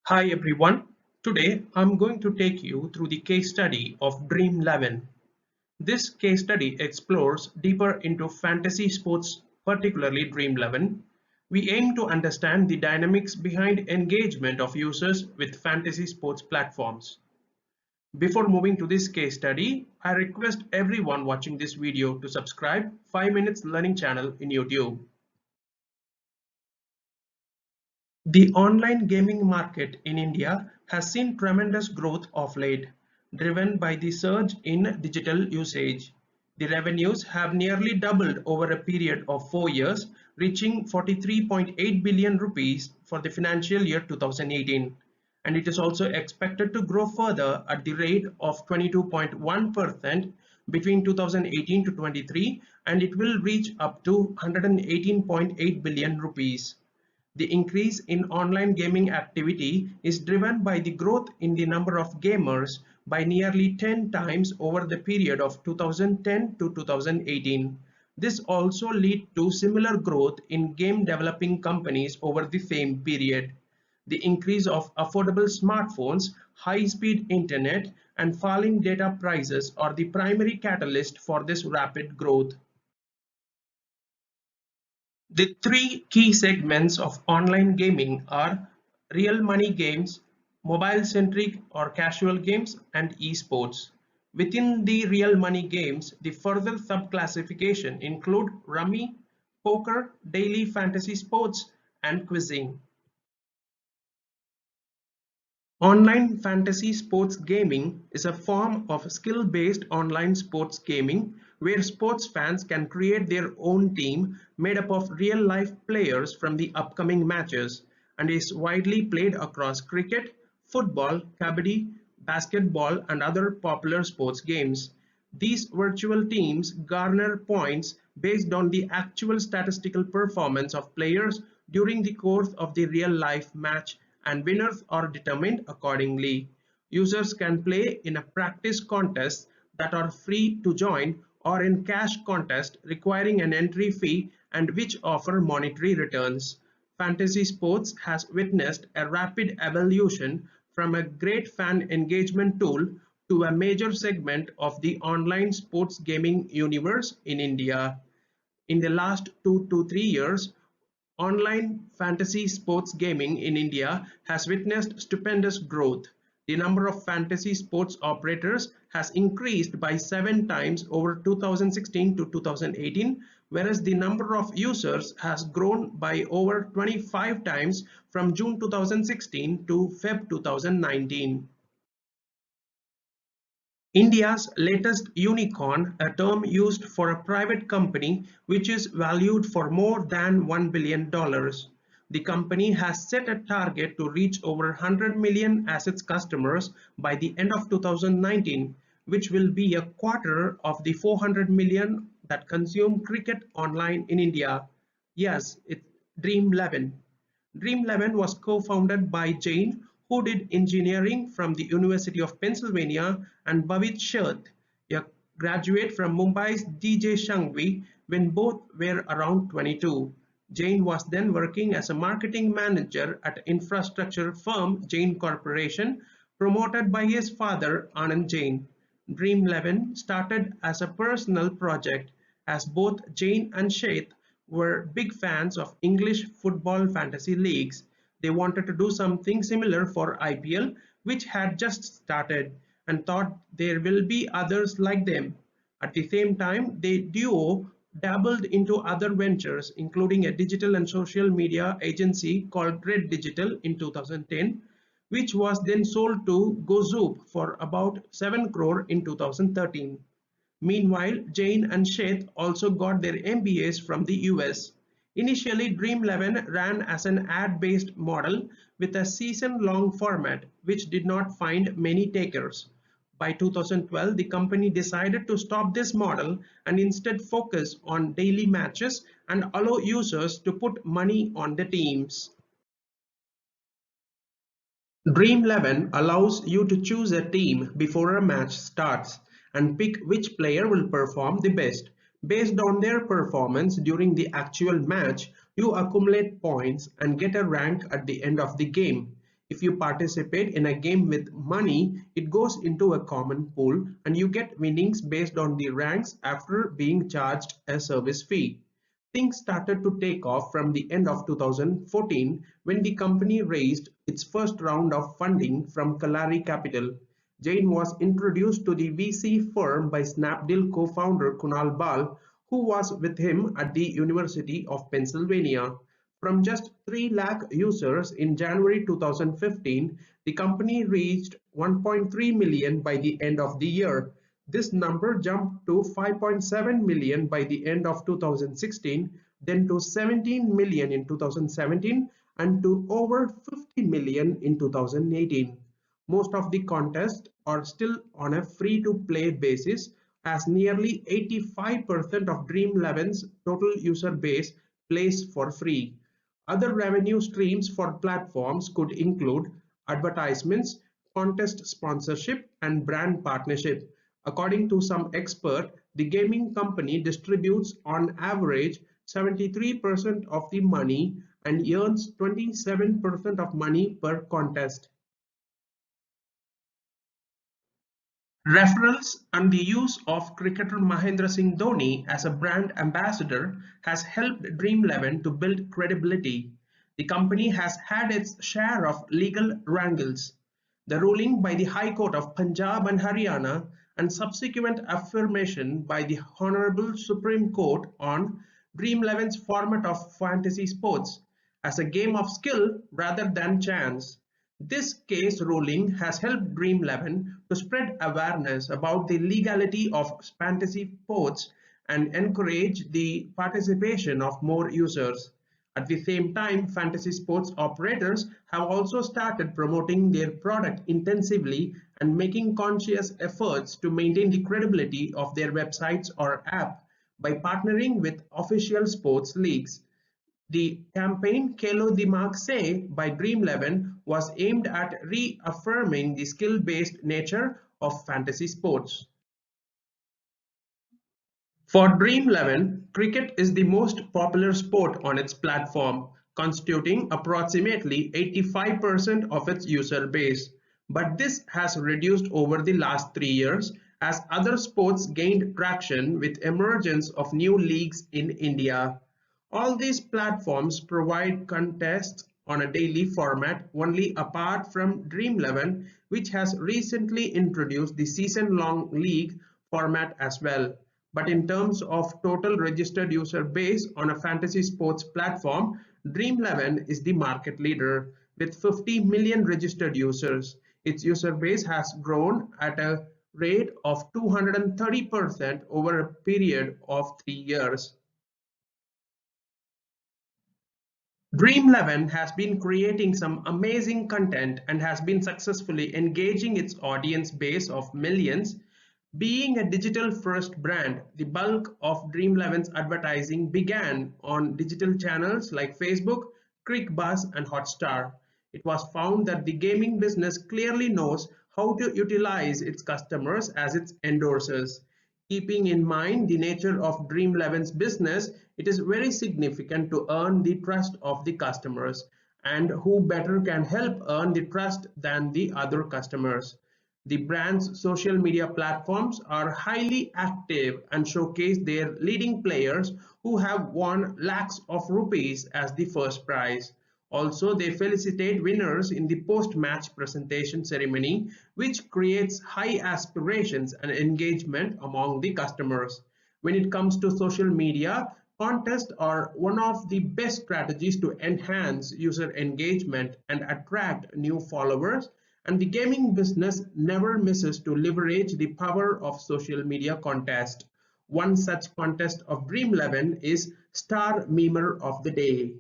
Hi everyone. Today I'm going to take you through the case study of Dream11. This case study explores deeper into fantasy sports, particularly Dream11. We aim to understand the dynamics behind engagement of users with fantasy sports platforms. Before moving to this case study, I request everyone watching this video to subscribe 5 Minutes Learning channel in YouTube. The online gaming market in India has seen tremendous growth of late, driven by the surge in digital usage. The revenues have nearly doubled over a period of 4 years, reaching 43.8 billion rupees for the financial year 2018. And it is also expected to grow further at the rate of 22.1% between 2018 to 23, and it will reach up to 118.8 billion rupees. The increase in online gaming activity is driven by the growth in the number of gamers by nearly 10 times over the period of 2010 to 2018. This also led to similar growth in game developing companies over the same period. The increase of affordable smartphones, high-speed internet, and falling data prices are the primary catalyst for this rapid growth. The three key segments of online gaming are real money games, mobile-centric or casual games, and esports. Within the real money games, the further sub-classification include rummy, poker, daily fantasy sports, and quizzing. Online fantasy sports gaming is a form of skill-based online sports gaming where sports fans can create their own team made up of real-life players from the upcoming matches and is widely played across cricket, football, Khaby, basketball, and other popular sports games. These virtual teams garner points based on the actual statistical performance of players during the course of the real-life match, and winners are determined accordingly. Users can play in a practice contests that are free to join or in cash contests requiring an entry fee and which offer monetary returns. Fantasy sports has witnessed a rapid evolution from a great fan engagement tool to a major segment of the online sports gaming universe in India. In the last 2 to 3 years, online fantasy sports gaming in India has witnessed stupendous growth. The number of fantasy sports operators has increased by 7 times over 2016 to 2018, whereas the number of users has grown by over 25 times from June 2016 to Feb 2019. India's latest unicorn, a term used for a private company which is valued for more than $1 billion. The company has set a target to reach over 100 million as its customers by the end of 2019, which will be a quarter of the 400 million that consume cricket online in India. Yes, it's Dream11. Dream11 was co-founded by Jain, who did engineering from the University of Pennsylvania, and Bhavit Sheth, a graduate from Mumbai's DJ Shangvi, when both were around 22. Jain was then working as a marketing manager at infrastructure firm Jain Corporation, promoted by his father Anand Jain. Dream11 started as a personal project, as both Jain and Sheth were big fans of English football fantasy leagues. They wanted to do something similar for IPL, which had just started, and thought there will be others like them. At the same time, the duo dabbled into other ventures, including a digital and social media agency called Red Digital in 2010, which was then sold to GoZoop for about 7 crore in 2013. Meanwhile, Jain and Sheth also got their MBAs from the US. Initially, Dream11 ran as an ad-based model with a season-long format, which did not find many takers. By 2012, the company decided to stop this model and instead focus on daily matches and allow users to put money on the teams. Dream11 allows you to choose a team before a match starts and pick which player will perform the best. Based on their performance during the actual match, you accumulate points and get a rank at the end of the game. If you participate in a game with money, it goes into a common pool and you get winnings based on the ranks after being charged a service fee. Things started to take off from the end of 2014 when the company raised its first round of funding from Kalari Capital. Jain was introduced to the VC firm by Snapdeal co-founder Kunal Bal, who was with him at the University of Pennsylvania. From just 3 lakh users in January 2015, the company reached 1.3 million by the end of the year. This number jumped to 5.7 million by the end of 2016, then to 17 million in 2017, and to over 50 million in 2018. Most of the contests are still on a free-to-play basis, as nearly 85% of Dream11's total user base plays for free. Other revenue streams for platforms could include advertisements, contest sponsorship, and brand partnership. According to some expert, the gaming company distributes on average 73% of the money and earns 27% of money per contest. Referrals and the use of cricketer Mahendra Singh Dhoni as a brand ambassador has helped Dream11 to build credibility. The company has had its share of legal wrangles. The ruling by the High Court of Punjab and Haryana and subsequent affirmation by the Honorable Supreme Court on Dream11's format of fantasy sports as a game of skill rather than chance. This case ruling has helped Dream11 to spread awareness about the legality of fantasy sports and encourage the participation of more users. At the same time, fantasy sports operators have also started promoting their product intensively and making conscious efforts to maintain the credibility of their websites or app by partnering with official sports leagues. The campaign Khelo Dimag Se by Dream11 was aimed at reaffirming the skill-based nature of fantasy sports. For Dream11, cricket is the most popular sport on its platform, constituting approximately 85% of its user base. But this has reduced over the last 3 years as other sports gained traction with emergence of new leagues in India. All these platforms provide contests on a daily format only apart from Dream11, which has recently introduced the season-long league format as well. But in terms of total registered user base on a fantasy sports platform, Dream11 is the market leader with 50 million registered users. Its user base has grown at a rate of 230% over a period of 3 years. Dream11 has been creating some amazing content and has been successfully engaging its audience base of millions. Being a digital-first brand, the bulk of Dream11's advertising began on digital channels like Facebook, ClickBuzz, and Hotstar. It was found that the gaming business clearly knows how to utilize its customers as its endorsers. Keeping in mind the nature of Dream11's business, it is very significant to earn the trust of the customers. And who better can help earn the trust than the other customers? The brand's social media platforms are highly active and showcase their leading players who have won lakhs of rupees as the first prize. Also, they felicitate winners in the post-match presentation ceremony, which creates high aspirations and engagement among the customers. When it comes to social media, contests are one of the best strategies to enhance user engagement and attract new followers, and the gaming business never misses to leverage the power of social media contest. One such contest of Dream11 is Star Memer of the Day.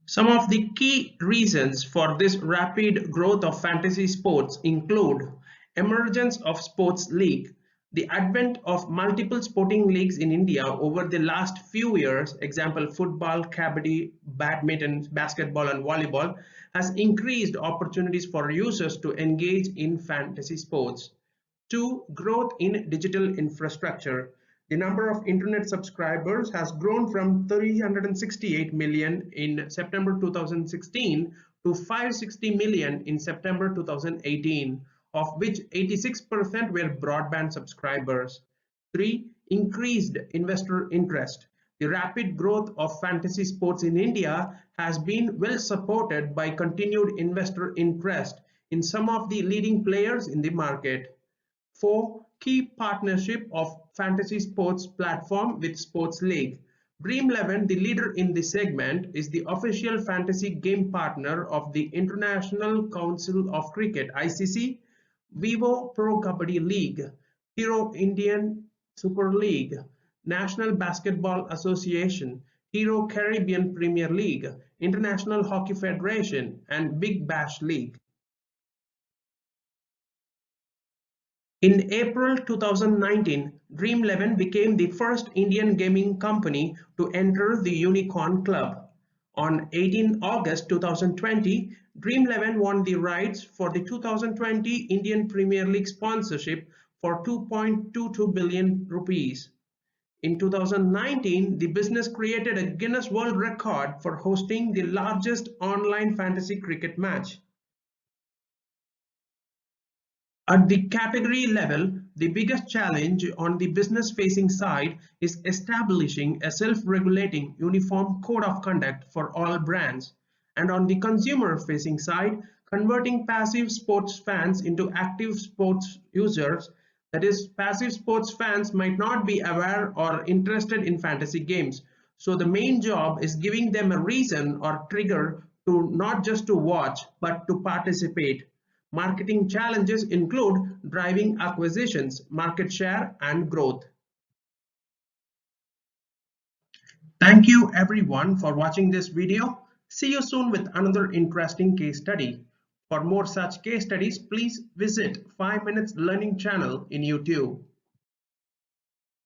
Some of the key reasons for this rapid growth of fantasy sports include emergence of sports league. The advent of multiple sporting leagues in India over the last few years, example football, kabaddi, badminton, basketball and volleyball, has increased opportunities for users to engage in fantasy sports. 2. Growth in digital infrastructure. The number of internet subscribers has grown from 368 million in September 2016 to 560 million in September 2018, of which 86% were broadband subscribers. 3. Increased investor interest. The rapid growth of fantasy sports in India has been well supported by continued investor interest in some of the leading players in the market. 4. Key partnership of fantasy sports platform with Sports League. Dream11, the leader in this segment, is the official fantasy game partner of the International Council of Cricket (ICC), Vivo Pro Kabaddi League, Hero Indian Super League, National Basketball Association, Hero Caribbean Premier League, International Hockey Federation, and Big Bash League. In April 2019, Dream11 became the first Indian gaming company to enter the Unicorn Club. On 18 August 2020, Dream11 won the rights for the 2020 Indian Premier League sponsorship for 2.22 billion rupees. In 2019, the business created a Guinness World Record for hosting the largest online fantasy cricket match. At the category level, the biggest challenge on the business-facing side is establishing a self-regulating uniform code of conduct for all brands, and on the consumer-facing side, converting passive sports fans into active sports users. That is, passive sports fans might not be aware or interested in fantasy games, so the main job is giving them a reason or trigger to not just to watch, but to participate. Marketing challenges include driving acquisitions, market share, and growth. Thank you everyone for watching this video. See you soon with another interesting case study. For more such case studies, please visit 5 Minutes Learning channel in YouTube.